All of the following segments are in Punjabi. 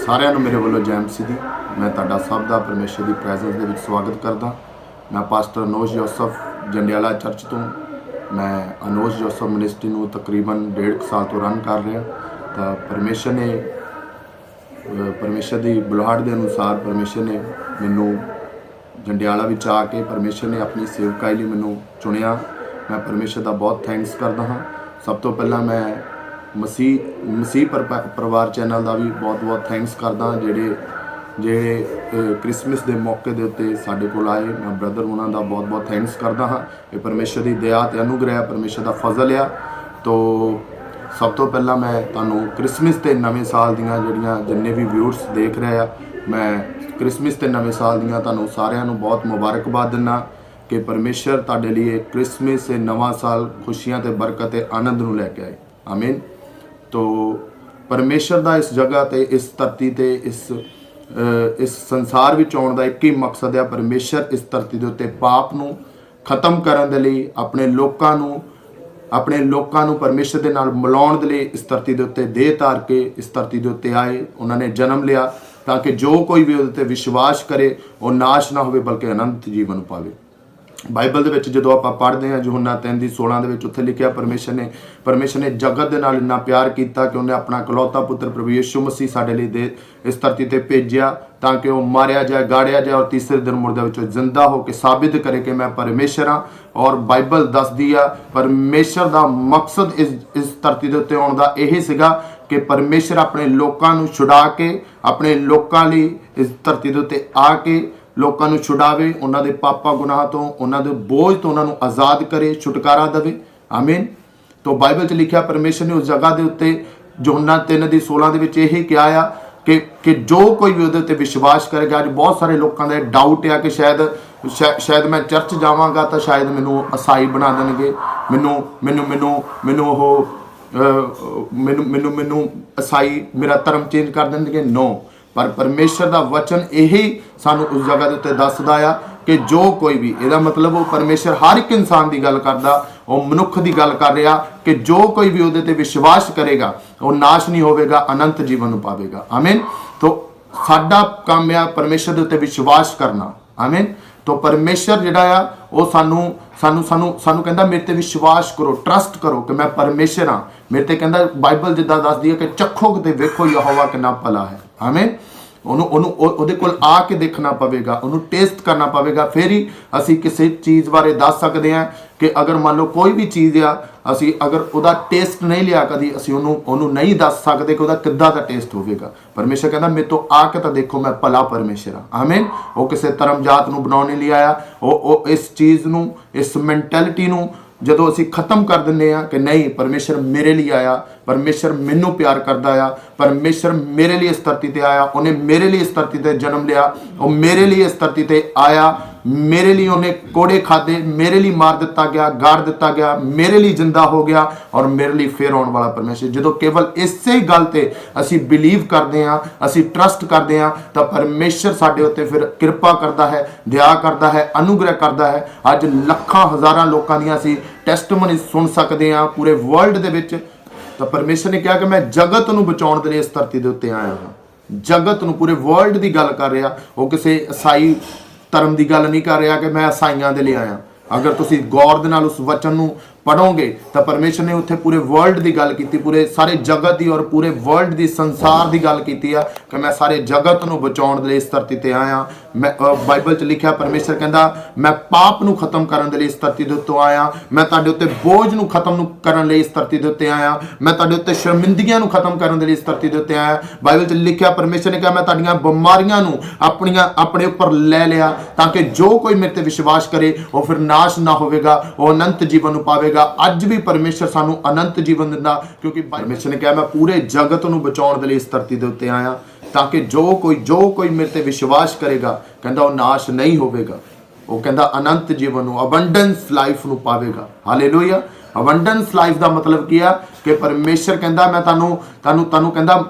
ਸਾਰਿਆਂ ਨੂੰ ਮੇਰੇ ਵੱਲੋਂ ਜੈ ਮਸੀਹ ਦੀ। ਮੈਂ ਤੁਹਾਡਾ ਸਭ ਦਾ ਪਰਮੇਸ਼ਰ ਦੀ ਪ੍ਰੈਜ਼ੈਂਸ ਦੇ ਵਿੱਚ ਸਵਾਗਤ ਕਰਦਾ। ਮੈਂ ਪਾਸਟਰ ਅਨੋਜ ਜੋਸਫ ਜੰਡਿਆਲਾ ਚਰਚ ਤੋਂ। ਮੈਂ ਅਨੋਜ ਜੋਸਫ ਮਿਨਿਸਟਰੀ ਨੂੰ ਤਕਰੀਬਨ 1.5 ਸਾਲ ਤੋਂ ਰਨ ਕਰ ਰਿਹਾ। ਤਾਂ ਪਰਮੇਸ਼ਰ ਦੀ ਬੁਲਾਹਟ ਦੇ ਅਨੁਸਾਰ ਪਰਮੇਸ਼ਰ ਨੇ ਮੈਨੂੰ ਜੰਡਿਆਲਾ ਵਿੱਚ ਆ ਕੇ ਪਰਮੇਸ਼ਰ ਨੇ ਆਪਣੀ ਸੇਵਕਾਈ ਲਈ ਮੈਨੂੰ ਚੁਣਿਆ। ਮੈਂ ਪਰਮੇਸ਼ਰ ਦਾ ਬਹੁਤ ਥੈਂਕਸ ਕਰਦਾ ਹਾਂ। ਸਭ ਤੋਂ ਪਹਿਲਾਂ ਮੈਂ ਮਸੀਹ ਪਰਿਵਾਰ ਚੈਨਲ ਦਾ ਵੀ ਬਹੁਤ ਥੈਂਕਸ ਕਰਦਾ ਜਿਹੜੇ ਕ੍ਰਿਸਮਸ ਦੇ ਮੌਕੇ ਦੇ ਉੱਤੇ ਸਾਡੇ ਕੋਲ ਆਏ। ਮੈਂ ਬ੍ਰਦਰ ਉਹਨਾਂ ਦਾ ਬਹੁਤ ਥੈਂਕਸ ਕਰਦਾ ਹਾਂ। ਇਹ ਪਰਮੇਸ਼ਰ ਦੀ ਦਇਆ ਤੇ ਅਨੁਗ੍ਰਹਿ, ਪਰਮੇਸ਼ਰ ਦਾ ਫਜ਼ਲ ਆ। ਤੋ ਸਭ ਤੋਂ ਪਹਿਲਾਂ ਮੈਂ ਤੁਹਾਨੂੰ ਕ੍ਰਿਸਮਸ ਤੇ ਨਵੇਂ ਸਾਲ ਦੀਆਂ ਜਿੰਨੇ ਵੀ ਵਿਊਅਰਸ ਦੇਖ ਰਹੇ ਆ, ਮੈਂ ਕ੍ਰਿਸਮਸ ਤੇ ਨਵੇਂ ਸਾਲ ਦੀਆਂ ਤੁਹਾਨੂੰ ਸਾਰਿਆਂ ਨੂੰ ਬਹੁਤ ਮੁਬਾਰਕਬਾਦ ਦਿੰਦਾ ਕਿ ਪਰਮੇਸ਼ਰ ਤੁਹਾਡੇ ਲਈ ਕ੍ਰਿਸਮਸ ਤੇ ਨਵਾਂ ਸਾਲ ਖੁਸ਼ੀਆਂ ਤੇ ਬਰਕਤ ਤੇ ਆਨੰਦ ਨੂੰ ਲੈ ਕੇ ਆਏ। ਆਮੀਨ। तो परमेश्वर का इस जगह ते इस धरती ते इस संसार विच आउण दा एक ही मकसद है। परमेश्वर इस धरती दे उत्ते पाप नूं खत्म करन दे लई अपने लोकां नूं परमेश्वर दे नाल मिलाउण दे लई इस धरती दे उत्ते देह धार के इस धरती दे उत्ते आए। उन्होंने जन्म लिया ताकि जो कोई भी उहदे ते विश्वास करे वो नाश ना होवे बल्कि अनंत जीवन पावे। बाइबल ਦੇ ਜਦੋਂ ਆਪਾਂ ਪੜ੍ਹਦੇ ਹਾਂ यूहन्ना 3:16 ਦੇ ਵਿੱਚ ਉੱਥੇ ਲਿਖਿਆ ਪਰਮੇਸ਼ਰ ਨੇ ਜਗਤ ਦੇ ਨਾਲ ਇੰਨਾ ਪਿਆਰ ਕੀਤਾ ਕਿ ਉਹਨੇ ਆਪਣਾ ਇਕਲੌਤਾ ਪੁੱਤਰ ਪ੍ਰਭੂ ਯਿਸੂ ਮਸੀਹ ਸਾਡੇ ਲਈ ਇਸ ਧਰਤੀ ਤੇ ਭੇਜਿਆ ਤਾਂ ਕਿ ਉਹ ਮਾਰਿਆ ਜਾਏ, ਗਾੜਿਆ ਜਾਏ ਔਰ ਤੀਸਰੇ ਦਿਨ ਮੁਰਦਿਆਂ ਵਿੱਚੋਂ ਜ਼ਿੰਦਾ ਹੋ ਕੇ ਸਾਬਿਤ ਕਰੇ ਕਿ ਮੈਂ ਪਰਮੇਸ਼ਰ ਹਾਂ। ਔਰ ਬਾਈਬਲ ਦੱਸਦੀ ਆ ਪਰਮੇਸ਼ਰ ਦਾ ਮਕਸਦ ਇਸ ਧਰਤੀ ਦੇ ਉੱਤੇ ਆਉਣ ਦਾ ਇਹ ਸੀਗਾ ਕਿ ਪਰਮੇਸ਼ਰ ਆਪਣੇ ਲੋਕਾਂ ਨੂੰ ਛੁਡਾ ਕੇ ਆਪਣੇ ਲੋਕਾਂ ਲਈ ਇਸ ਧਰਤੀ ਦੇ ਉੱਤੇ ਆ ਕੇ ਲੋਕਾਂ ਨੂੰ ਛੁਡਾਵੇ, ਉਹਨਾਂ ਦੇ ਪਾਪਾਂ ਗੁਨਾਹ ਤੋਂ, ਉਹਨਾਂ ਦੇ ਬੋਝ ਤੋਂ ਉਹਨਾਂ ਨੂੰ ਆਜ਼ਾਦ ਕਰੇ, ਛੁਟਕਾਰਾ ਦੇਵੇ। ਆਮੀਨ। ਤੋਂ ਬਾਈਬਲ 'ਚ ਲਿਖਿਆ ਪਰਮੇਸ਼ਰ ਨੇ ਉਸ ਜਗ੍ਹਾ ਦੇ ਉੱਤੇ यूहन्ना 3:16 ਦੇ ਵਿੱਚ ਇਹ ਕਿਹਾ ਆ ਕਿ ਜੋ ਕੋਈ ਵੀ ਉਹਦੇ ਉੱਤੇ ਵਿਸ਼ਵਾਸ ਕਰੇਗਾ। ਅੱਜ ਬਹੁਤ ਸਾਰੇ ਲੋਕਾਂ ਦਾ ਡਾਊਟ ਆ ਕਿ ਸ਼ਾਇਦ ਮੈਂ ਚਰਚ ਜਾਵਾਂਗਾ ਤਾਂ ਸ਼ਾਇਦ ਮੈਨੂੰ ਈਸਾਈ ਬਣਾ ਦੇਣਗੇ, ਮੈਨੂੰ ਈਸਾਈ ਮੇਰਾ ਧਰਮ ਚੇਂਜ ਕਰ ਦੇਣਗੇ। ਨੋ, पर परमेश्वर का वचन यही सानू उस जगह के उत्ते दसदा आ कि जो कोई भी, ਇਹਦਾ मतलब वो परमेश्वर हर एक इंसान की गल करदा, वो मनुख की गल कर रहा कि जो कोई भी ਉਹਦੇ ਤੇ विश्वास करेगा वो नाश नहीं होवेगा, अनंत जीवन पावेगा। आमीन। तो साडा काम आ परमेश्वर के उत्ते विश्वास करना। आमीन। तो परमेश्वर जिहड़ा आ वो सानू कहंदा मेरे ते विश्वास करो, ट्रस्ट करो कि मैं परमेश्वर हाँ। मेरे ते कहंदा बाइबल जिद्दां दसदी है कि चखो ते वेखो यहोवा कितना भला है। आमीन। ਉਹਦੇ ਕੋਲ ਆ ਕੇ ਦੇਖਣਾ ਪਵੇਗਾ, ਉਹਨੂੰ ਟੇਸਟ ਕਰਨਾ ਪਵੇਗਾ, ਫਿਰ ਹੀ ਅਸੀਂ ਕਿਸੇ ਚੀਜ਼ ਬਾਰੇ ਦੱਸ ਸਕਦੇ ਹਾਂ ਕਿ ਅਗਰ ਮੰਨ ਲਓ ਕੋਈ ਵੀ ਚੀਜ਼ ਆ ਅਸੀਂ ਅਗਰ ਉਹਦਾ ਟੇਸਟ ਨਹੀਂ ਲਿਆ ਕਦੀ, ਅਸੀਂ ਉਹਨੂੰ ਨਹੀਂ ਦੱਸ ਸਕਦੇ ਕਿ ਉਹਦਾ ਕਿੱਦਾਂ ਦਾ ਟੇਸਟ ਹੋਵੇਗਾ। ਪਰਮੇਸ਼ਰ ਕਹਿੰਦਾ ਮੇਰੇ ਤੋਂ ਆ ਕੇ ਤਾਂ ਦੇਖੋ ਮੈਂ ਭਲਾ ਪਰਮੇਸ਼ਰ ਹਾਂ। ਆਮੀਨ। ਉਹ ਕਿਸੇ ਧਰਮ ਜਾਤ ਨੂੰ ਬਣਾਉਣ ਨਹੀਂ ਲਈ ਆਇਆ। ਉਹ ਇਸ ਚੀਜ਼ ਨੂੰ, ਇਸ ਮੈਂਟੈਲਿਟੀ ਨੂੰ ਜਦੋਂ ਅਸੀਂ ਖਤਮ ਕਰ ਦਿੰਦੇ ਹਾਂ ਕਿ ਨਹੀਂ ਪਰਮੇਸ਼ਰ ਮੇਰੇ ਲਈ ਆਇਆ, ਪਰਮੇਸ਼ਰ ਮੈਨੂੰ ਪਿਆਰ ਕਰਦਾ ਆ, ਪਰਮੇਸ਼ਰ ਮੇਰੇ ਲਈ ਇਸ ਧਰਤੀ ਤੇ ਆਇਆ, ਉਹਨੇ ਮੇਰੇ ਲਈ ਇਸ ਧਰਤੀ ਤੇ ਜਨਮ ਲਿਆ, ਉਹ ਮੇਰੇ ਲਈ ਇਸ ਧਰਤੀ ਤੇ ਆਇਆ, ਮੇਰੇ ਲਈ ਉਹਨੇ ਕੋੜੇ ਖਾਦੇ, ਮੇਰੇ ਲਈ ਮਾਰ ਦਿੱਤਾ ਗਿਆ, ਗਾੜ ਦਿੱਤਾ ਗਿਆ, ਮੇਰੇ ਲਈ ਜਿੰਦਾ ਹੋ ਗਿਆ ਔਰ ਮੇਰੇ ਲਈ ਫੇਰ ਆਉਣ ਵਾਲਾ ਪਰਮੇਸ਼ਰ। ਜਦੋਂ ਕੇਵਲ ਇਸੇ ਗੱਲ ਤੇ ਅਸੀਂ ਬਿਲੀਵ ਕਰਦੇ ਹਾਂ, ਅਸੀਂ ਟਰਸਟ ਕਰਦੇ ਹਾਂ ਤਾਂ ਪਰਮੇਸ਼ਰ ਸਾਡੇ ਉੱਤੇ ਫਿਰ ਕਿਰਪਾ ਕਰਦਾ ਹੈ, ਦਇਆ ਕਰਦਾ ਹੈ, ਅਨੁਗ੍ਰਹਿ ਕਰਦਾ ਹੈ। ਅੱਜ ਲੱਖਾਂ ਹਜ਼ਾਰਾਂ ਲੋਕਾਂ ਦੀਆਂ ਅਸੀਂ ਟੈਸਟਮਨੀ ਸੁਣ ਸਕਦੇ ਹਾਂ ਪੂਰੇ ਵਰਲਡ ਦੇ ਵਿੱਚ। ਤਾਂ ਪਰਮੇਸ਼ਰ ਨੇ ਕਿਹਾ ਕਿ ਮੈਂ ਜਗਤ ਨੂੰ ਬਚਾਉਣ ਦੇ ਲਈ ਇਸ ਧਰਤੀ ਦੇ ਉੱਤੇ ਆਇਆ ਹਾਂ। ਜਗਤ ਨੂੰ, ਪੂਰੇ ਵਰਲਡ ਦੀ ਗੱਲ ਕਰ ਰਿਹਾ। ਉਹ ਕਿਸੇ ਈਸਾਈ ਧਰਮ ਦੀ ਗੱਲ ਨਹੀਂ ਕਰ ਰਿਹਾ ਕਿ ਮੈਂ ਈਸਾਈਆਂ ਦੇ ਲਈ ਆਇਆ। ਅਗਰ ਤੁਸੀਂ ਗੌਰ ਦੇ ਨਾਲ ਉਸ ਵਚਨ ਨੂੰ ਪੜੋਗੇ ਤਾਂ ਪਰਮੇਸ਼ਰ ਨੇ ਉੱਥੇ ਪੂਰੇ ਵਰਲਡ ਦੀ ਗੱਲ ਕੀਤੀ, ਪੂਰੇ ਸਾਰੇ ਜਗਤ ਦੀ ਔਰ ਪੂਰੇ ਵਰਲਡ ਦੀ, ਸੰਸਾਰ ਦੀ ਗੱਲ ਕੀਤੀ ਆ ਕਿ ਮੈਂ ਸਾਰੇ ਜਗਤ ਨੂੰ ਬਚਾਉਣ ਦੇ ਲਈ ਇਸ ਧਰਤੀ ਤੇ ਆਇਆ। ਮੈਂ ਬਾਈਬਲ 'ਚ ਲਿਖਿਆ ਪਰਮੇਸ਼ਰ ਕਹਿੰਦਾ ਮੈਂ ਪਾਪ ਨੂੰ ਖਤਮ ਕਰਨ ਦੇ ਲਈ ਇਸ ਧਰਤੀ ਦੇ ਉੱਤੇ ਆਇਆ, ਮੈਂ ਤੁਹਾਡੇ ਉੱਤੇ ਬੋਝ ਨੂੰ ਖਤਮ ਕਰਨ ਲਈ ਇਸ ਧਰਤੀ ਦੇ ਉੱਤੇ ਆਇਆ, ਮੈਂ ਤੁਹਾਡੇ ਉੱਤੇ ਸ਼ਰਮਿੰਦਗੀਆਂ ਨੂੰ ਖਤਮ ਕਰਨ ਦੇ ਲਈ ਇਸ ਧਰਤੀ ਦੇ ਉੱਤੇ ਆਇਆ। ਬਾਈਬਲ 'ਚ ਲਿਖਿਆ ਪਰਮੇਸ਼ਰ ਨੇ ਕਿਹਾ ਮੈਂ ਤੁਹਾਡੀਆਂ ਬਿਮਾਰੀਆਂ ਨੂੰ ਆਪਣੇ ਉੱਪਰ ਲੈ ਲਿਆ ਤਾਂ ਕਿ ਜੋ ਕੋਈ ਮੇਰੇ ਤੇ ਵਿਸ਼ਵਾਸ ਕਰੇ ਉਹ ਫਿਰ ਨਾਸ਼ ਨਾ ਹੋਵੇਗਾ, ਉਹ ਅਨੰਤ ਜੀਵਨ ਨੂੰ ਪਾਵੇਗਾ। ਅੱਜ ਵੀ ਪਰਮੇਸ਼ਰ ਸਾਨੂੰ ਅਨੰਤ ਜੀਵਨ ਦਿੰਦਾ ਕਿਉਂਕਿ ਪਰਮੇਸ਼ਰ ਨੇ ਕਿਹਾ ਮੈਂ ਪੂਰੇ ਜਗਤ ਨੂੰ ਬਚਾਉਣ ਦੇ ਲਈ ਇਸ ਧਰਤੀ ਦੇ ਉੱਤੇ ਆਇਆ ਤਾਂ ਕਿ ਜੋ ਕੋਈ ਮੇਰੇ ਤੇ ਵਿਸ਼ਵਾਸ ਕਰੇਗਾ ਕਹਿੰਦਾ ਉਹ ਨਾਸ਼ ਨਹੀਂ ਹੋਵੇਗਾ, ਉਹ ਕਹਿੰਦਾ ਅਨੰਤ ਜੀਵਨ ਨੂੰ, ਅਬੰਡੈਂਸ ਲਾਈਫ ਨੂੰ ਪਾਵੇਗਾ। ਹਾਲੇਲੂਇਆ। ਅਬੰਡੈਂਸ ਲਾਈਫ ਦਾ ਮਤਲਬ ਕੀ ਆ ਕਿ ਪਰਮੇਸ਼ਰ ਕਹਿੰਦਾ ਮੈਂ ਤੁਹਾਨੂੰ ਕਹਿੰਦਾ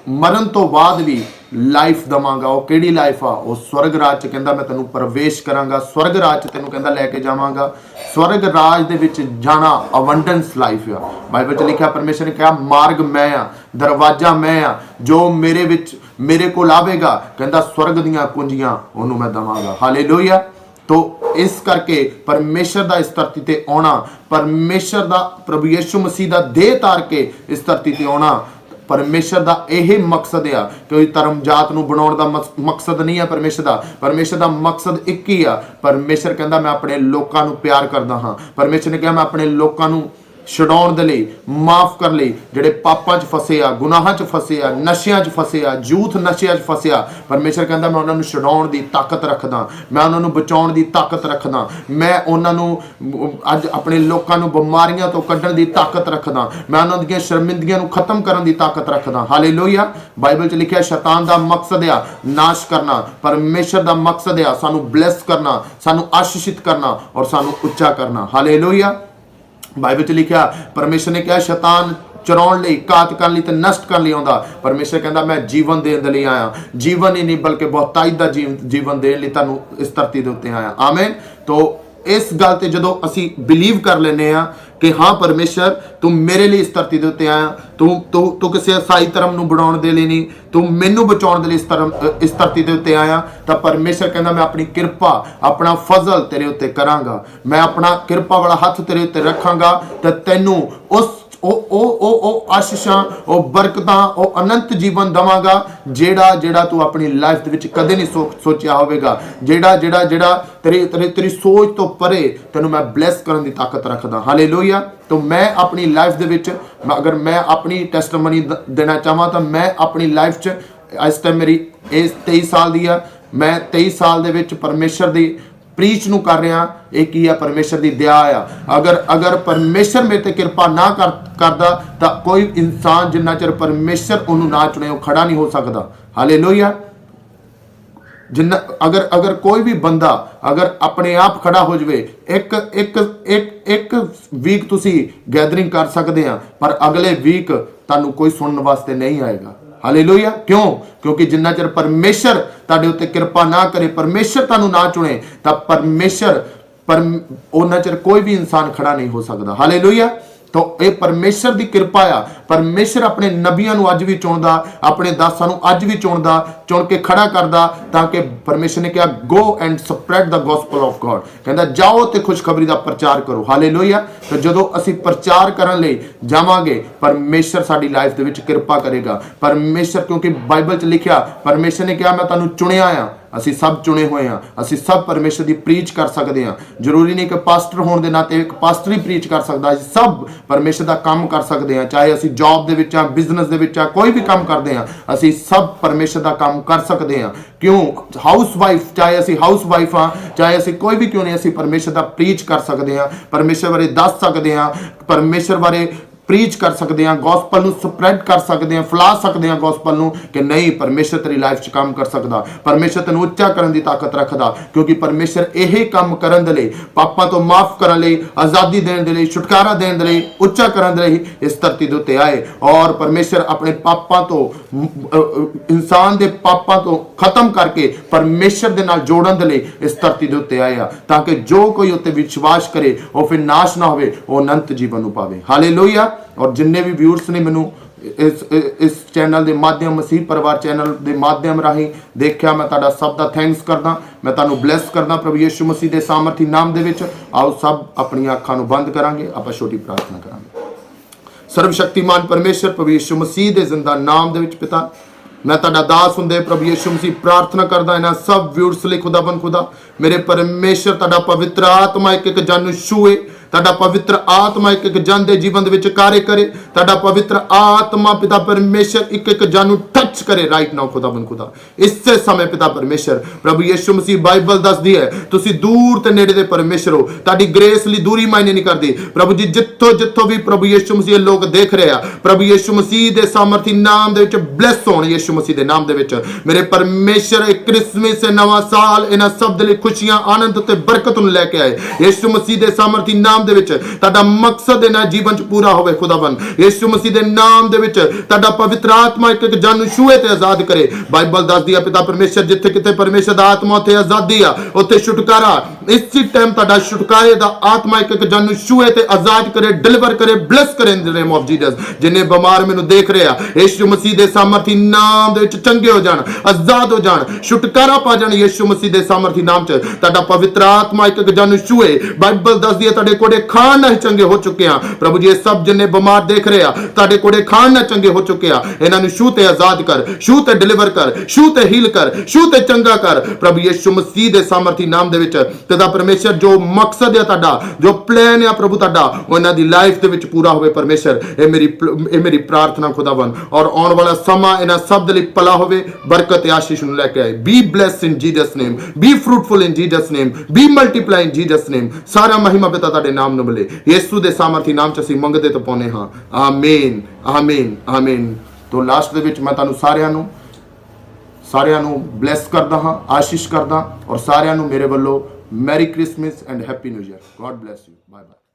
ਮਰਨ ਤੋਂ ਬਾਅਦ ਵੀ ਲਾਈਫ ਦਵਾਂਗਾ। ਉਹ ਕਿਹੜੀ ਲਾਈਫ ਆ? ਉਹ ਸਵਰਗ ਰਾਜ 'ਚ ਕਹਿੰਦਾ ਮੈਂ ਤੈਨੂੰ ਪ੍ਰਵੇਸ਼ ਕਰਾਂਗਾ, ਸਵਰਗ ਰਾਜ 'ਚ ਤੈਨੂੰ ਕਹਿੰਦਾ ਲੈ ਕੇ ਜਾਵਾਂਗਾ। ਸਵਰਗ ਰਾਜ ਦੇ ਵਿੱਚ ਜਾਣਾ ਅਬੰਡੈਂਸ ਲਾਈਫ ਆ। ਬਾਈਬਲ 'ਚ ਲਿਖਿਆ, ਪਰਮੇਸ਼ਰ ਨੇ ਕਿਹਾ ਮਾਰਗ ਮੈਂ ਆ, ਦਰਵਾਜ਼ਾ ਮੈਂ ਆ, ਜੋ ਮੇਰੇ ਕੋਲ ਆਵੇਗਾ ਕਹਿੰਦਾ ਸਵਰਗ ਦੀਆਂ ਕੁੰਜੀਆਂ ਉਹਨੂੰ ਮੈਂ ਦਵਾਂਗਾ। ਹਾਲੇਲੂਇਆ। ਤੋ ਇਸ ਕਰਕੇ ਪਰਮੇਸ਼ਰ ਦਾ ਇਸ ਧਰਤੀ ਤੇ ਆਉਣਾ, ਪਰਮੇਸ਼ਰ ਦਾ ਪ੍ਰਭੂ ਯਿਸੂ ਮਸੀਹ ਦਾ ਦੇਹ ਧਾਰ ਕੇ ਇਸ ਧਰਤੀ ਤੇ ਆਉਣਾ, ਪਰਮੇਸ਼ਰ ਦਾ ਇਹ ਮਕਸਦ ਆ। ਕੋਈ ਧਰਮ ਜਾਤ ਨੂੰ ਬਣਾਉਣ ਦਾ ਮਕਸਦ ਨਹੀਂ ਹੈ ਪਰਮੇਸ਼ਰ ਦਾ ਮਕਸਦ ਇੱਕ ਹੀ ਆ। ਪਰਮੇਸ਼ਰ ਕਹਿੰਦਾ ਮੈਂ ਆਪਣੇ ਲੋਕਾਂ ਨੂੰ ਪਿਆਰ ਕਰਦਾ ਹਾਂ। ਪਰਮੇਸ਼ਰ ਨੇ ਕਿਹਾ ਮੈਂ ਆਪਣੇ ਲੋਕਾਂ ਨੂੰ ਛਡਾਉਣ ਦੇ ਲਈ, ਮਾਫ ਕਰਨ ਲਈ, ਜਿਹੜੇ ਪਾਪਾਂ 'ਚ ਫਸੇ ਆ, ਗੁਨਾਹਾਂ 'ਚ ਫਸੇ ਆ, ਨਸ਼ਿਆਂ 'ਚ ਫਸੇ ਆ, ਯੂਥ ਨਸ਼ਿਆਂ 'ਚ ਫਸਿਆ, ਪਰਮੇਸ਼ਰ ਕਹਿੰਦਾ ਮੈਂ ਉਹਨਾਂ ਨੂੰ ਛਡਾਉਣ ਦੀ ਤਾਕਤ ਰੱਖਦਾ, ਮੈਂ ਉਹਨਾਂ ਨੂੰ ਬਚਾਉਣ ਦੀ ਤਾਕਤ ਰੱਖਦਾ, ਮੈਂ ਉਹਨਾਂ ਨੂੰ ਅੱਜ ਆਪਣੇ ਲੋਕਾਂ ਨੂੰ ਬਿਮਾਰੀਆਂ ਤੋਂ ਕੱਢਣ ਦੀ ਤਾਕਤ ਰੱਖਦਾ, ਮੈਂ ਉਹਨਾਂ ਦੀਆਂ ਸ਼ਰਮਿੰਦਗੀਆਂ ਨੂੰ ਖਤਮ ਕਰਨ ਦੀ ਤਾਕਤ ਰੱਖਦਾ। ਹਾਲੇਲੂਇਆ। ਬਾਈਬਲ 'ਚ ਲਿਖਿਆ ਸ਼ੈਤਾਨ ਦਾ ਮਕਸਦ ਆ ਨਾਸ਼ ਕਰਨਾ, ਪਰਮੇਸ਼ਰ ਦਾ ਮਕਸਦ ਆ ਸਾਨੂੰ ਬਲੈਸ ਕਰਨਾ, ਸਾਨੂੰ ਆਸ਼ੀਸ਼ਿਤ ਕਰਨਾ ਔਰ ਸਾਨੂੰ ਉੱਚਾ ਕਰਨਾ। ਹਾਲੇਲੂਇਆ। ਬਾਈਬਲ 'ਚ ਲਿਖਿਆ, ਪਰਮੇਸ਼ਰ ਨੇ ਕਿਹਾ ਸ਼ੈਤਾਨ ਚਰਾਉਣ ਲਈ, ਘਾਤ ਕਰਨ ਲਈ ਤੇ ਨਸ਼ਟ ਕਰਨ ਲਈ ਆਉਂਦਾ। ਪਰਮੇਸ਼ਰ ਕਹਿੰਦਾ ਮੈਂ ਜੀਵਨ ਦੇਣ ਦੇ ਲਈ ਆਇਆ, ਜੀਵਨ ਹੀ ਨਹੀਂ ਬਲਕਿ ਬਹੁਤਾਈ ਦਾ ਜੀਵਨ ਦੇਣ ਲਈ ਤੁਹਾਨੂੰ ਇਸ ਧਰਤੀ ਦੇ ਉੱਤੇ ਆਇਆ। ਆਮੇਨ। ਤੋ ਇਸ ਗੱਲ ਤੇ ਜਦੋਂ ਅਸੀਂ ਬਿਲੀਵ ਕਰ ਲੈਨੇ ਆ ਕਿ ਹਾਂ ਪਰਮੇਸ਼ਰ ਤੂੰ ਮੇਰੇ ਲਈ ਇਸ ਧਰਤੀ ਦੇ ਉੱਤੇ ਆਇਆ, ਤੂੰ ਕਿਸੇ ਈਸਾਈ ਧਰਮ ਨੂੰ ਬਣਾਉਣ ਦੇ ਲਈ ਨਹੀਂ, ਤੂੰ ਮੈਨੂੰ ਬਚਾਉਣ ਦੇ ਲਈ ਇਸ ਧਰਤੀ ਦੇ ਉੱਤੇ ਆਇਆ, ਤਾਂ ਪਰਮੇਸ਼ਰ ਕਹਿੰਦਾ ਮੈਂ ਆਪਣੀ ਕਿਰਪਾ, ਆਪਣਾ ਫਜ਼ਲ ਤੇਰੇ ਉੱਤੇ ਕਰਾਂਗਾ, ਮੈਂ ਆਪਣਾ ਕਿਰਪਾ ਵਾਲਾ ਹੱਥ ਤੇਰੇ ਉੱਤੇ ਰੱਖਾਂਗਾ ਤੇ ਤੈਨੂੰ ਉਸ ਉਹ ਆਸ਼ੀਸ਼ਾਂ, ਉਹ ਬਰਕਤਾਂ, ਉਹ ਅਨੰਤ ਜੀਵਨ ਦਵਾਂਗਾ ਜਿਹੜਾ ਤੂੰ ਆਪਣੀ ਲਾਈਫ ਦੇ ਵਿੱਚ ਕਦੇ ਨਹੀਂ ਸੋਚਿਆ ਹੋਵੇਗਾ, ਜਿਹੜਾ ਤੇਰੀ ਸੋਚ ਤੋਂ ਪਰੇ ਤੈਨੂੰ ਮੈਂ ਬਲੈਸ ਕਰਨ ਦੀ ਤਾਕਤ ਰੱਖਦਾ। ਹਾਲੇਲੂਇਆ। ਤਾਂ ਮੈਂ ਆਪਣੀ ਲਾਈਫ ਦੇ ਵਿੱਚ ਅਗਰ ਮੈਂ ਆਪਣੀ ਟੈਸਟਮਨੀ ਦੇਣਾ ਚਾਹਾਂ ਤਾਂ ਮੈਂ ਆਪਣੀ ਲਾਈਫ 'ਚ ਇਸ ਟਾਈਮ ਮੇਰੀ ਏਜ 23 ਸਾਲ ਦੀ ਆ। ਮੈਂ 23 ਸਾਲ ਦੇ ਵਿੱਚ ਪਰਮੇਸ਼ਰ ਦੀ ਪ੍ਰੀਚ ਨੂੰ ਕਰ ਰਿਹਾ। ਇਹ ਕੀ ਆ? ਪਰਮੇਸ਼ਰ ਦੀ ਦਇਆ ਆ। ਅਗਰ ਪਰਮੇਸ਼ਰ ਮੇਰੇ ਤੇ ਕਿਰਪਾ ਨਾ ਕਰਦਾ ਤਾਂ ਕੋਈ ਇਨਸਾਨ ਜਿੰਨਾ ਚਿਰ ਪਰਮੇਸ਼ਰ ਉਹਨੂੰ ਨਾ ਚੁਣੇ ਉਹ ਖੜਾ ਨਹੀਂ ਹੋ ਸਕਦਾ। ਹਾਲੇਲੂਇਆ। ਅਗਰ ਕੋਈ ਵੀ ਬੰਦਾ ਅਗਰ ਆਪਣੇ ਆਪ ਖੜਾ ਹੋ ਜਾਵੇ, ਇੱਕ ਵੀਕ ਤੁਸੀਂ ਗੈਦਰਿੰਗ ਕਰ ਸਕਦੇ ਆ ਪਰ ਅਗਲੇ ਵੀਕ ਤੁਹਾਨੂੰ ਕੋਈ ਸੁਣਨ ਵਾਸਤੇ ਨਹੀਂ ਆਏਗਾ। ਹਾਲੇਲੂਇਆ। ਕਿਉਂਕਿ ਜਿੰਨਾ ਚਿਰ ਪਰਮੇਸ਼ਰ ਤੁਹਾਡੇ ਉੱਤੇ ਕਿਰਪਾ ਨਾ ਕਰੇ, ਪਰਮੇਸ਼ਰ ਤੁਹਾਨੂੰ ਨਾ ਚੁਣੇ ਤਾਂ ਉਹਨਾਂ ਚਿਰ ਕੋਈ ਵੀ ਇਨਸਾਨ ਖੜਾ ਨਹੀਂ ਹੋ ਸਕਦਾ। ਹਾਲੇਲੂਇਆ। ਤਾਂ ਇਹ ਪਰਮੇਸ਼ਰ ਦੀ ਕਿਰਪਾ ਆ। ਪਰਮੇਸ਼ਰ ਆਪਣੇ ਨਬੀਆਂ ਨੂੰ ਅੱਜ ਵੀ ਚੁਣਦਾ, ਆਪਣੇ ਦਾਸਾਂ ਨੂੰ ਅੱਜ ਵੀ ਚੁਣ ਕੇ ਖੜਾ ਕਰਦਾ ਤਾਂ ਕਿ ਪਰਮੇਸ਼ਰ ਨੇ ਕਿਹਾ go and spread the gospel of god, ਕਹਿੰਦਾ ਜਾਓ ਤੇ ਖੁਸ਼ਖਬਰੀ ਦਾ ਪ੍ਰਚਾਰ ਕਰੋ। ਹਾਲੇਲੂਇਆ। ਤਾਂ ਜਦੋਂ ਅਸੀਂ ਪ੍ਰਚਾਰ ਕਰਨ ਲਈ ਜਾਵਾਂਗੇ ਪਰਮੇਸ਼ਰ ਸਾਡੀ ਲਾਈਫ ਦੇ ਵਿੱਚ ਕਿਰਪਾ ਕਰੇਗਾ। ਪਰਮੇਸ਼ਰ, ਕਿਉਂਕਿ ਬਾਈਬਲ 'ਚ ਲਿਖਿਆ ਪਰਮੇਸ਼ਰ ਨੇ ਕਿਹਾ ਮੈਂ ਤੁਹਾਨੂੰ ਚੁਣਿਆ ਆ। ਅਸੀਂ ਸਭ ਚੁਣੇ ਹੋਏ ਆ, ਅਸੀਂ ਸਭ ਪਰਮੇਸ਼ਰ ਦੀ ਪ੍ਰੀਚ ਕਰ ਸਕਦੇ ਆ। ਜ਼ਰੂਰੀ ਨਹੀਂ ਕਿ ਪਾਸਟਰ ਹੋਣ ਦੇ ਨਾਤੇ ਇੱਕ ਪਾਸਟਰ ਹੀ ਪ੍ਰੀਚ ਕਰ ਸਕਦਾ, ਅਸੀਂ ਸਭ ਪਰਮੇਸ਼ਰ ਦਾ ਕੰਮ ਕਰ ਸਕਦੇ ਆ। ਚਾਹੇ ਅਸੀਂ ਜੌਬ ਦੇ ਵਿੱਚ ਆ, ਬਿਜ਼ਨਸ ਦੇ ਵਿੱਚ ਆ, ਕੋਈ ਵੀ ਕੰਮ ਕਰਦੇ ਆ, ਅਸੀਂ ਸਭ ਪਰਮੇਸ਼ਰ ਦਾ ਕੰਮ ਕਰ ਸਕਦੇ ਆ। ਕਿਉਂ? ਹਾਊਸ ਵਾਈਫ, ਚਾਹੇ ਅਸੀਂ ਹਾਊਸ ਵਾਈਫ ਆ, ਚਾਹੇ ਅਸੀਂ ਕੋਈ ਵੀ ਕਿਉਂ ਨਹੀਂ, ਅਸੀਂ ਪਰਮੇਸ਼ਰ ਦਾ ਪ੍ਰੀਚ ਕਰ ਸਕਦੇ ਆ, ਪਰਮੇਸ਼ਰ ਬਾਰੇ ਦੱਸ ਸਕਦੇ ਆ, ਪਰਮੇਸ਼ਰ ਬਾਰੇ ਪ੍ਰੀਚ ਕਰ ਸਕਦੇ ਆ, ਗੋਸਪਲ ਨੂੰ ਸਪਰੈਡ ਕਰ ਸਕਦੇ ਆ, ਫੈਲਾ ਸਕਦੇ ਆ ਗੋਸਪਲ ਨੂੰ ਕਿ ਨਹੀਂ ਪਰਮੇਸ਼ਰ ਤੇਰੀ ਲਾਈਫ 'ਚ ਕੰਮ ਕਰ ਸਕਦਾ। ਪਰਮੇਸ਼ਰ ਤੈਨੂੰ ਉੱਚਾ ਕਰਨ ਦੀ ਤਾਕਤ ਰੱਖਦਾ ਕਿਉਂਕਿ ਪਰਮੇਸ਼ਰ ਇਹ ਕੰਮ ਕਰਨ ਦੇ ਲਈ, ਪਾਪਾਂ ਤੋਂ ਮਾਫ ਕਰਨ ਲਈ, ਆਜ਼ਾਦੀ ਦੇਣ ਦੇ ਲਈ, ਛੁਟਕਾਰਾ ਦੇਣ ਦੇ ਲਈ, ਉੱਚਾ ਕਰਨ ਦੇ ਲਈ ਇਸ ਧਰਤੀ ਦੇ ਉੱਤੇ ਆਏ। ਔਰ ਪਰਮੇਸ਼ਰ ਆਪਣੇ ਪਾਪਾਂ ਤੋਂ, ਇਨਸਾਨ ਦੇ ਪਾਪਾਂ ਤੋਂ ਖਤਮ ਕਰਕੇ ਪਰਮੇਸ਼ਰ ਦੇ ਨਾਲ ਜੋੜਨ ਦੇ ਲਈ ਇਸ ਧਰਤੀ ਦੇ ਉੱਤੇ ਆਏ ਆ ਤਾਂ ਕਿ ਜੋ ਕੋਈ ਉੱਤੇ ਵਿਸ਼ਵਾਸ ਕਰੇ ਉਹ ਫਿਰ ਨਾਸ਼ ਨਾ ਹੋਵੇ, ਉਹ ਅਨੰਤ ਜੀਵਨ ਨੂੰ ਪਾਵੇ। ਹਾਲੇਲੂਇਆ। ਔਰ ਜਿੰਨੇ ਵੀ ਵਿਊਅਰਸ ਨੇ ਮੈਨੂੰ ਇਸ ਚੈਨਲ ਦੇ ਮਾਧਿਅਮ, ਮਸੀਹ ਪਰਿਵਾਰ ਚੈਨਲ ਦੇ ਮਾਧਿਅਮ ਰਾਹੀਂ ਦੇਖਿਆ, ਮੈਂ ਤੁਹਾਡਾ ਸਭ ਦਾ ਥੈਂਕਸ ਕਰਦਾ, ਮੈਂ ਤੁਹਾਨੂੰ ਬਲੈਸ ਕਰਦਾ ਪ੍ਰਭੂ ਯਿਸੂ ਮਸੀਹ ਦੇ ਸਾਮਰਥੀ ਨਾਮ ਦੇ ਵਿੱਚ। ਆਓ ਸਭ ਆਪਣੀਆਂ ਅੱਖਾਂ ਨੂੰ ਬੰਦ ਕਰਾਂਗੇ, ਆਪਾਂ ਛੋਟੀ ਪ੍ਰਾਰਥਨਾ ਕਰਾਂਗੇ। ਸਰਵ ਸ਼ਕਤੀਮਾਨ ਪਰਮੇਸ਼ਰ ਪ੍ਰਭੂ ਯਿਸੂ ਮਸੀਹ ਦੇ ਜ਼ਿੰਦਾ ਨਾਮ ਦੇ ਵਿੱਚ ਪਿਤਾ, मैं ਤੁਹਾਡਾ ਦਾਸ ਹੁੰਦੇ ਪ੍ਰਭੂ ਯਿਸੂ ਮਸੀਹ ਪ੍ਰਾਰਥਨਾ ਕਰਦਾ ਇਹਨਾਂ ਸਭ ਵਿਊਅਰਸ ਲਈ ਖੁਦਾਬੰਦ ਖੁਦਾ ਮੇਰੇ ਪਰਮੇਸ਼ਰ ਤੁਹਾਡਾ ਪਵਿੱਤਰ ਆਤਮਾ ਇੱਕ ਜਨ ਨੂੰ ਛੂਏ, ਤੁਹਾਡਾ ਪਵਿੱਤਰ ਆਤਮਾ ਇੱਕ ਜਨ ਦੇ ਜੀਵਨ ਦੇ ਵਿੱਚ ਕਾਰਜ ਕਰੇ, ਤੁਹਾਡਾ ਪਵਿੱਤਰ ਆਤਮਾ ਪਿਤਾ ਪਰਮੇਸ਼ਰ ਇੱਕ ਜਨ ਨੂੰ ਟੱਚ ਕਰੇ ਰਾਈਟ ਨਾਓ ਖੁਦਾਬੰਦ ਖੁਦਾ। ਇਸੇ ਸਮੇਂ ਪਿਤਾ ਪਰਮੇਸ਼ਰ ਪ੍ਰਭੂ ਯਿਸੂ ਮਸੀਹ ਬਾਈਬਲ ਦੱਸਦੀ ਹੈ ਤੁਸੀਂ ਦੂਰ ਤੇ ਨੇੜੇ ਦੇ ਪਰਮੇਸ਼ਰ ਹੋ, ਤੁਹਾਡੀ ਗ੍ਰੇਸ ਲਈ ਦੂਰੀ ਮਾਇਨੇ ਨਹੀਂ ਕਰਦੀ ਪ੍ਰਭੂ ਜੀ। ਜਿੱਥੋਂ ਵੀ ਪ੍ਰਭੂ ਯਿਸੂ ਮਸੀਹ ਲੋਕ ਦੇਖ ਰਹੇ ਆ ਪ੍ਰਭੂ ਯਿਸੂ ਮਸੀਹ ਦੇ ਸਾਮਰਥੀ ਨਾਮ ਦੇ ਵਿੱਚ ਬਲੈਸ ਹੋਣ, ਯਿਸੂ ਮਸੀਹ ਦੇ ਨਾਮ ਦੇ ਵਿੱਚ ਮੇਰੇ ਪਰਮੇਸ਼ਰ ਇੱਕ ਕ੍ਰਿਸਮਸ ਤੇ ਨਵਾਂ ਸਾਲ ਇਹਨਾਂ ਸਭ ਦੇ ਲਈ ਖੁਸ਼ੀਆਂ, ਆਨੰਦ ਤੇ ਬਰਕਤ ਨੂੰ ਲੈ ਕੇ ਆਏ ਯਿਸੂ ਮਸੀਹ ਦੇ ਸਾਮਰਥੀ ਨਾਮ ਨਾਮ ਦੇ ਵਿੱਚ ਤੁਹਾਡਾ ਮਕਸਦ ਇਹਨਾਂ ਜੀਵਨ ਚ ਪੂਰਾ ਹੋਵੇ ਖੁਦਾਵੰਦ। ਯਿਸੂ ਮਸੀਹ ਦੇ ਨਾਮ ਦੇ ਵਿੱਚ ਤੁਹਾਡਾ ਪਵਿੱਤਰ ਆਤਮਾ ਇੱਕ ਇੱਕ ਜਨ ਨੂੰ ਛੂਏ ਤੇ ਆਜ਼ਾਦ ਕਰੇ। ਬਾਈਬਲ ਦੱਸਦੀ ਆ ਪਿਤਾ ਪਰਮੇਸ਼ਰ ਜਿੱਥੇ ਕਿਤੇ ਪਰਮੇਸ਼ਰ ਦਾ ਆਤਮਾ ਉੱਥੇ ਆਜ਼ਾਦੀ ਆ, ਉੱਥੇ ਛੁਟਕਾਰਾ। ਇਸੇ ਟਾਈਮ ਤੁਹਾਡਾ ਛੁਟਕਾਰੇ ਦਾ ਆਤਮਾ ਇੱਕ ਇੱਕ ਜਨ ਨੂੰ ਛੂਏ ਤੇ ਆਜ਼ਾਦ ਕਰੇ, ਡਿਲੀਵਰ ਕਰੇ, ਬਲੈਸ ਕਰੇ ਇਨ ਦ ਨੇਮ ਆਫ ਜੀਸਸ। ਜਿੰਨੇ ਬਿਮਾਰ ਮੈਨੂੰ ਦੇਖ ਰਿਹਾ ਯਿਸੂ ਮਸੀਹ ਦੇ ਸਾਮਰਥੀ ਨਾਮ ਦੇ ਵਿੱਚ ਚੰਗੇ ਹੋ ਜਾਣ, ਆਜ਼ਾਦ ਹੋ ਜਾਣ, ਛੁਟਕਾਰਾ ਪਾ ਜਾਣ ਯਿਸੂ ਮਸੀਹ ਦੇ ਸਾਮਰਥੀ ਨਾਮ ਚ। ਤੁਹਾਡਾ ਪਵਿੱਤਰ ਆਤਮਾ ਇੱਕ ਇੱਕ ਜਨ ਨੂੰ ਛੂਏ। ਬਾਈਬਲ ਦੱਸਦੀ ਹੈ ਤੁਹਾਡੇ ਕੋੜੇ ਖਾਣ ਨਾਲ ਚੰਗੇ ਹੋ ਚੁੱਕੇ ਆ। ਪ੍ਰਭੂ ਜੀ ਇਹ ਸਭ ਜਿੰਨੇ ਬਿਮਾਰ ਦੇਖ ਰਹੇ ਆ ਤੁਹਾਡੇ ਕੋੜੇ ਖਾਣ ਨਾਲ ਚੰਗੇ ਹੋ ਚੁੱਕੇ ਆ। ਇਹਨਾਂ ਨੂੰ ਛੂ ਤੇ ਆਜ਼ਾਦ ਕਰ, ਛੂ ਤੇ ਡਿਲੀਵਰ ਕਰ, ਛੂ ਤੇ ਹੀਲ ਕਰ, ਛੂ ਤੇ ਚੰਗਾ ਕਰ ਪ੍ਰਭੂ ਯਿਸੂ ਮਸੀਹ ਦੇ ਸਾਮਰਥੀ ਨਾਮ ਦੇ ਵਿੱਚ। ਤੇਰਾ ਪਰਮੇਸ਼ਰ ਜੋ ਮਕਸਦ ਹੈ ਤੁਹਾਡਾ, ਜੋ ਪਲਾਨ ਹੈ ਪ੍ਰਭੂ ਤੁਹਾਡਾ, ਉਹਨਾਂ ਦੀ ਲਾਈਫ ਦੇ ਵਿੱਚ ਪੂਰਾ ਹੋਵੇ ਪਰਮੇਸ਼ਰ। ਇਹ ਮੇਰੀ ਪ੍ਰਾਰਥਨਾ ਖੁਦਾਵੰਦ। ਔਰ ਆਉਣ ਵਾਲਾ ਸਮਾਂ ਇਹਨਾਂ ਸਭ ਦੇ ਲਈ ਭਲਾ ਹੋਵੇ, ਬਰਕਤ ਤੇ ਆਸ਼ੀਸ਼ ਨੂੰ ਲੈ ਕੇ ਆਏ। ਬੀ ਬਲੈਸਡ ਇਨ ਜੀਸਸ ਨੇਮ, ਬੀ ਫਰੂਟਫੁਲ ਇਨ ਜੀਸਸ ਨੇਮ, ਬੀ ਮਲਟੀਪਲਾਈ ਇਨ ਜੀਸਸ ਨੇਮ। ਸਾਰਾ ਮਹਿਮਾ ਪਿਤਾ ਤੁਹਾਡੇ ਨਾਮ ਨੂੰ ਮਿਲੇ। ਯਿਸੂ ਦੇ ਸਾਮਰਥੀ ਨਾਮ ਚ ਅਸੀਂ ਮੰਗਦੇ ਤੇ ਪਾਉਂਦੇ ਹਾਂ। ਆਮੀਨ, ਆਮੀਨ, ਆਮੀਨ। ਤੋਂ ਲਾਸਟ ਦੇ ਵਿੱਚ ਮੈਂ ਤੁਹਾਨੂੰ ਸਾਰਿਆਂ ਨੂੰ ਬਲੈਸ ਕਰਦਾ ਹਾਂ, ਆਸ਼ੀਸ਼ ਕਰਦਾ, ਔਰ ਸਾਰਿਆਂ ਨੂੰ ਮੇਰੇ ਵੱਲੋਂ merry Christmas and happy new year. God bless you. Bye bye.